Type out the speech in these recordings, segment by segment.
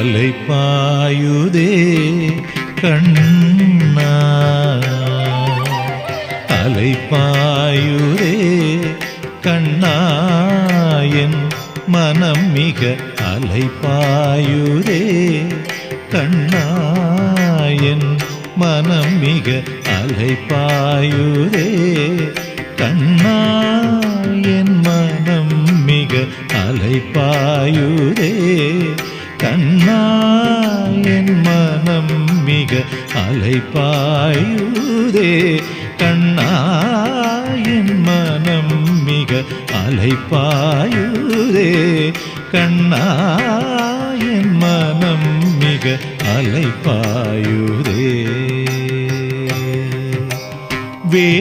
அலைபாயுதே கண்ணா அலைபாயுதே கண்ணா என் மனம் மிக அலைபாயுதே கண்ணா என் மனம் மிக அலைபாயுதே கண்ணா என் மனம் மிக அலைபாயுதே கண்ணா என் மனம் மிக அலைபாயுதே கண்ணா என் மனம் மிக அலைபாயுதே கண்ணா என் மனம் மிக அலைபாயுதே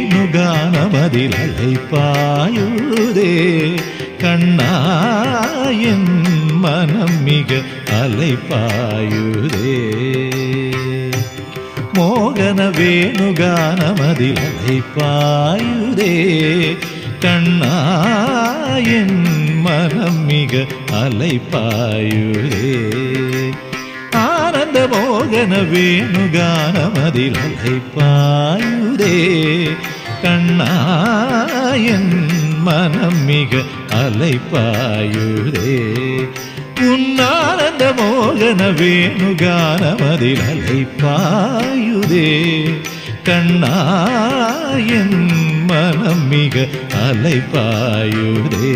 வேணுகானமதில் அலைபாயுதே கண்ணா என் மனம் மிக அலைபாயுதே மோகன வேணுகானமதில் அலைபாயுதே கண்ணா என் மனம் மிக அலைபாயுதே ஆனந்த மோகன வேணுகானமதில் அலைபாயுதே கண்ணா என் மனம் மிக அலைபாயுதே உன்னானந்த மோகன வேணுகானமதில் அலைபாயுதே கண்ணா என் மனம் மிக அலைபாயுதே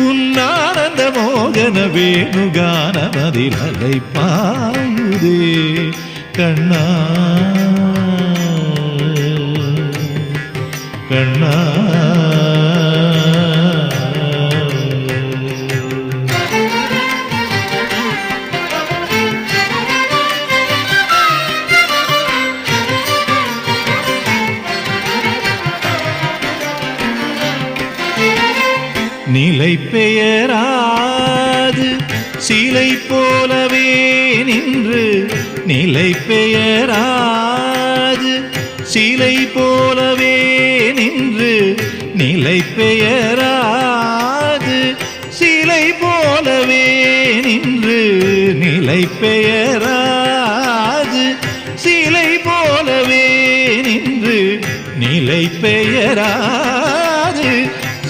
உன்னானந்த மோகன வேணுகானமதில் அலைபாயுதே கண்ணா கண்ணா நிலை பெயராது சிலை போலவே நின்று நிலை பெயராது சிலை போலவே நின்று நிலை பெயராது சிலை போலவே நின்று நிலை பெயராது சிலை போலவே நின்று நிலை பெயராது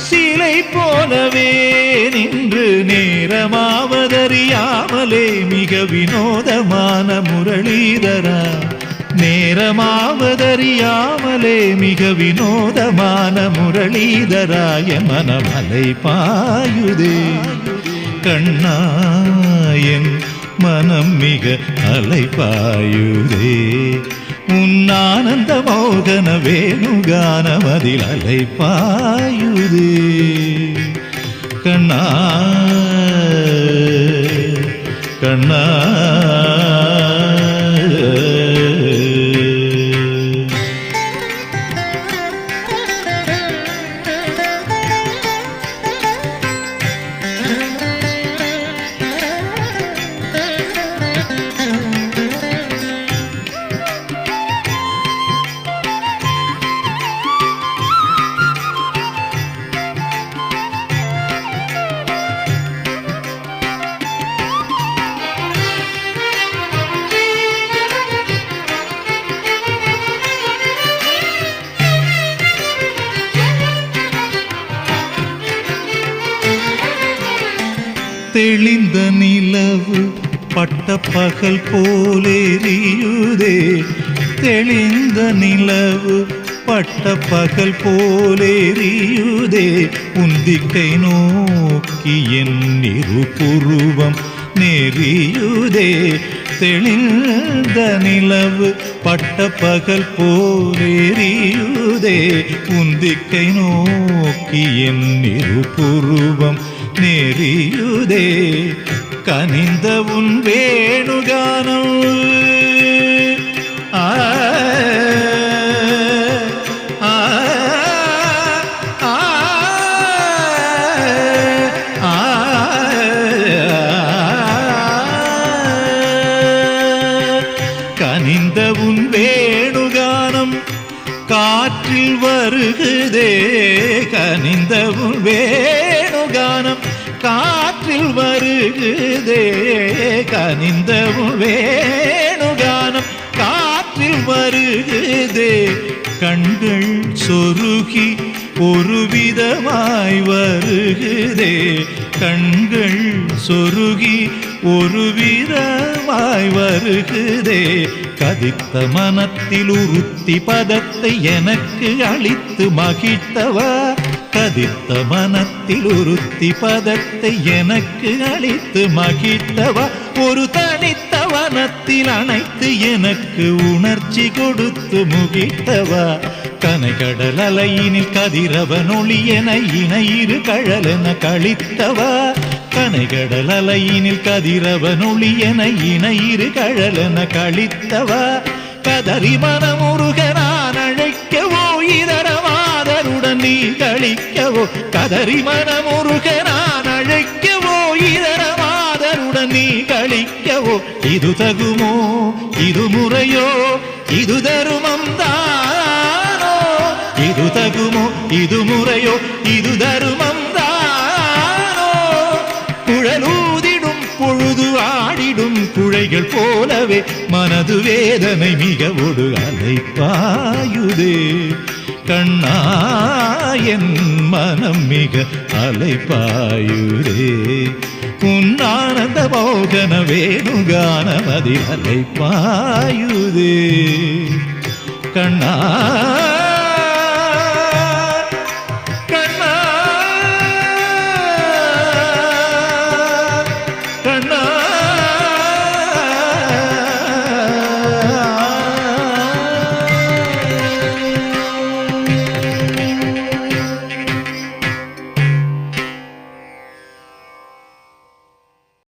சிலை போலவே நின்று நேரமாவதறியாமலே மிக வினோதமான முரளிதரா நேரமாவதறியாமலே மிக வினோதமான முரளிதராய மனம் அலைபாயுதே கண்ணா என் மனம் மிக அலைபாயுதே உன்னானந்த மோகன வேணுகானமதில் அலைபாயுதே கண்ணா கண்ணா தெளிந்த நிலவு பட்ட பகல் போலேரியுதே தெளிந்த நிலவு பட்ட பகல் போலேரியுதே உந்திக்கை நோக்கி என் இருபுருவம் நெறியுதே தெளிந்த நிலவு பட்ட பகல் போலேரியுதே உந்திக்கை நோக்கி என் இருபுருவம் நெறியுதே கனிந்த உன் வேணுகானம் கனிந்த உன் வேணுகானம் காற்றில் வருகுதே கனிந்த உன் வேணுகானம் காற்றில் வரு வருகுதே கனிந்த உன் வேணுகானம் காற்றில் வருகுதே கண்கள் சொருகி ஒரு விதமாய் வருகுதே கண்கள் சொருகி ஒரு விதமாய் வருகுதே கதித்த மனத்தில் உறுத்தி பதத்தை எனக்கு அளித்து மகிழ்த்தவா கதித்த மனத்தில் உறுத்தி பதத்தை எனக்கு அளித்து மகிழ்த்தவா ஒரு தனித்த வனத்தில் அணைத்து எனக்கு உணர்ச்சி கொடுத்து முகிழ்த்தவா கனைகடல் அலையினில் கதிரவன் ஒளி என இணையிரு கழலென கழித்தவா கனைகடல் அலையினில் கதிரவன் ஒளி என இணையிரு கழலென கழித்தவா கதறி மனமுருக நான் அழைக்கவோ இதரமாதருடன் நீ கழிக்கவோ கதறி மனமுருக நான் அழைக்கவோ இதரமாதருடன் நீ கழிக்கவோ இது தகுமோ இது முறையோ இது தருமம் தானோ இது தகுமோ இது முறையோ இது தருமம் தானோ குழலூதிடும் பொழுது ஆடிடும் குழைகள் போலவே மனது வேதனை மிக ஒடு அலைப்பாயுதே கண்ணா என் மனம் மிக அலைப்பாயுதே உன் ஆனந்த மோகன வேணுகானம் அதில் அலைப்பாயுதே கண்ணா